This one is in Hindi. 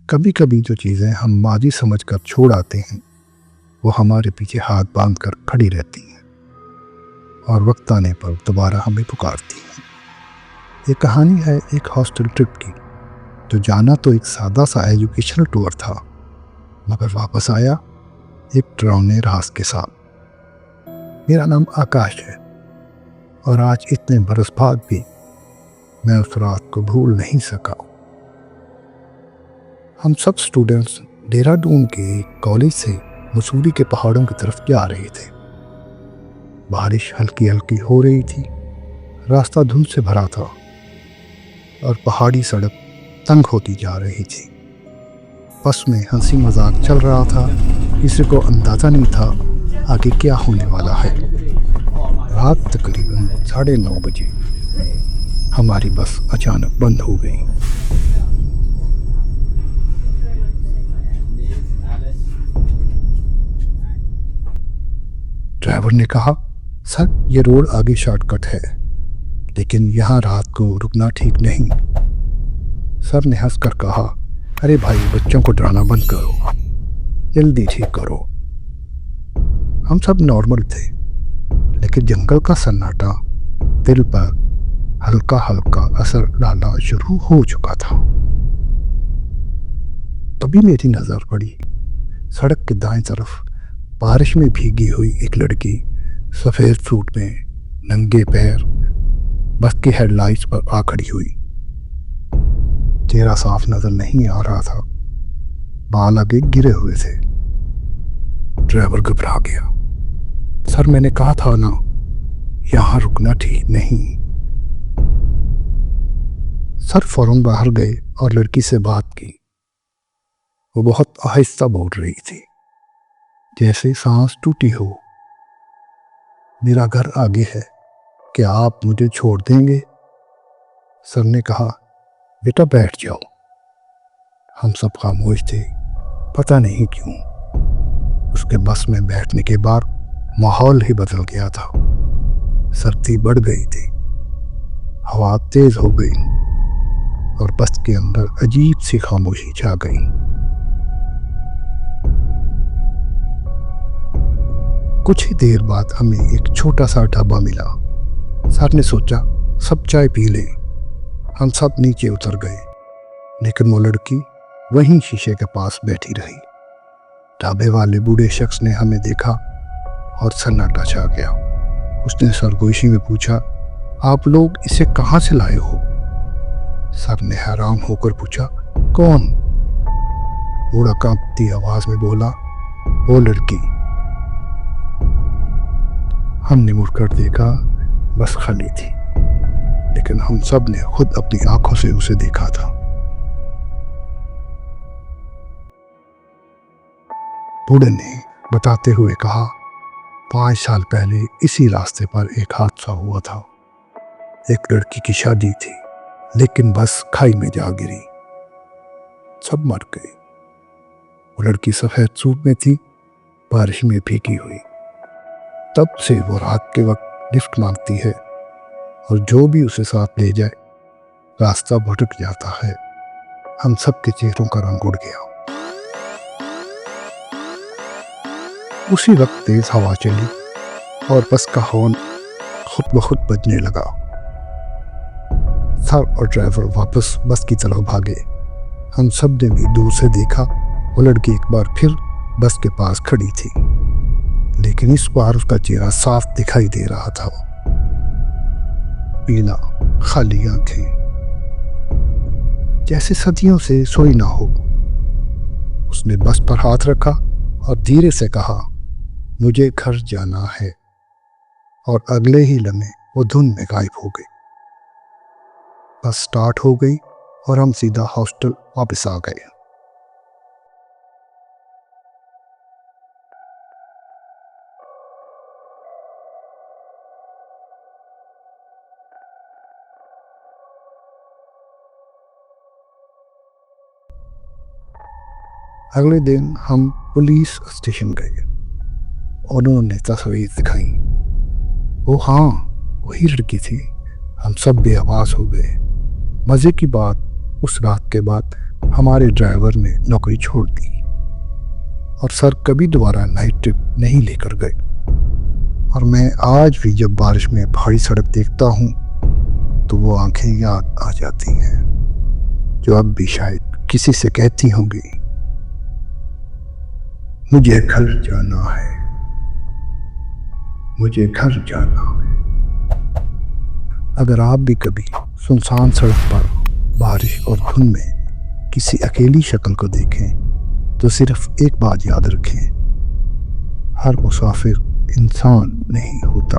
कभी कभी जो चीज़ें हम माजी समझकर छोड़ आते हैं वो हमारे पीछे हाथ बांध कर खड़ी रहती हैं और वक्त आने पर दोबारा हमें पुकारती हैं। ये कहानी है एक हॉस्टल ट्रिप की, जो जाना तो एक सादा सा एजुकेशनल टूर था, मगर वापस आया एक डरावने राज के साथ। मेरा नाम आकाश है और आज इतने बरस बाद भी मैं उस रात को भूल नहीं सका। हम सब स्टूडेंट्स देहरादून के कॉलेज से मसूरी के पहाड़ों की तरफ जा रहे थे। बारिश हल्की हल्की हो रही थी, रास्ता धुंध से भरा था और पहाड़ी सड़क तंग होती जा रही थी। बस में हंसी मजाक चल रहा था, किसी को अंदाज़ा नहीं था आगे क्या होने वाला है। रात तकरीबन 9:30 बजे हमारी बस अचानक बंद हो गई। ड्राइवर ने कहा, सर ये रोड आगे शॉर्टकट है, लेकिन यहाँ रात को रुकना ठीक नहीं। सर ने हंसकर कहा, अरे भाई बच्चों को डराना बंद करो, जल्दी ठीक करो। हम सब नॉर्मल थे, लेकिन जंगल का सन्नाटा दिल पर हल्का हल्का असर डालना शुरू हो चुका था। तभी मेरी नज़र पड़ी सड़क के दाएं तरफ बारिश में भीगी हुई एक लड़की सफ़ेद सूट में नंगे पैर बस की हेडलाइट्स पर आ खड़ी हुई। चेहरा साफ नजर नहीं आ रहा था, बाल आगे गिरे हुए थे। ड्राइवर घबरा गया। सर मैंने कहा था ना, यहाँ रुकना ठीक नहीं। सर फौरन बाहर गए और लड़की से बात की। वो बहुत आहिस्ता बोल रही थी, जैसे सांस टूटी हो। मेरा घर आगे है, क्या आप मुझे छोड़ देंगे? सर ने कहा, बेटा बैठ जाओ। हम सब खामोश थे, पता नहीं क्यों। उसके बस में बैठने के बाद माहौल ही बदल गया था। सर्दी बढ़ गई थी, हवा तेज हो गई और बस के अंदर अजीब सी खामोशी छा गई। कुछ ही देर बाद हमें एक छोटा सा ढाबा मिला। सर ने सोचा सब चाय पी लें। हम सब नीचे उतर गए, लेकिन वो लड़की वहीं शीशे के पास बैठी रही। ढाबे वाले बूढ़े शख्स ने हमें देखा और सन्नाटा छा गया। उसने सरगोशी में पूछा, आप लोग इसे कहाँ से लाए हो? सर ने हैरान होकर पूछा, कौन? बूढ़ा कांपती आवाज में बोला, वो लड़की। हमने मुड़कर देखा, बस खाली थी, लेकिन हम सब ने खुद अपनी आंखों से उसे देखा था। बूढ़े ने बताते हुए कहा, 5 साल पहले इसी रास्ते पर एक हादसा हुआ था। एक लड़की की शादी थी, लेकिन बस खाई में जा गिरी, सब मर गए। वो लड़की सफेद सूट में थी, बारिश में भीगी हुई। तब से वो रात के वक्त लिफ्ट मांगती है और जो भी उसे साथ ले जाए रास्ता भटक जाता है। हम सब के चेहरों का रंग उड़ गया। उसी वक्त तेज हवा चली और बस का हॉर्न खुद ब खुद बजने लगा। सर और ड्राइवर वापस बस की तरफ भागे। हम सब ने भी दूर से देखा, वो लड़की एक बार फिर बस के पास खड़ी थी, लेकिन इस बार उसका चेहरा साफ दिखाई दे रहा था। पीला, खाली आंखें, जैसे सदियों से सोई ना हो। उसने बस पर हाथ रखा और धीरे से कहा, मुझे घर जाना है। और अगले ही लम्हे वो धुंध में गायब हो गई। बस स्टार्ट हो गई और हम सीधा हॉस्टल वापस आ गए। अगले दिन हम पुलिस स्टेशन गए। उन्होंने तस्वीर दिखाई। वो हाँ, वही लड़की थी। हम सब बेआवाज हो गए। मज़े की बात, उस रात के बाद हमारे ड्राइवर ने नौकरी छोड़ दी और सर कभी दोबारा नाइट ट्रिप नहीं लेकर गए। और मैं आज भी जब बारिश में पहाड़ी सड़क देखता हूँ तो वो आंखें याद आ जाती हैं जो अब भी शायद किसी से कहती होंगी, मुझे घर जाना है, मुझे घर जाना है। अगर आप भी कभी सुनसान सड़क पर बारिश और धुंध में किसी अकेली शक्ल को देखें तो सिर्फ एक बात याद रखें, हर मुसाफिर इंसान नहीं होता।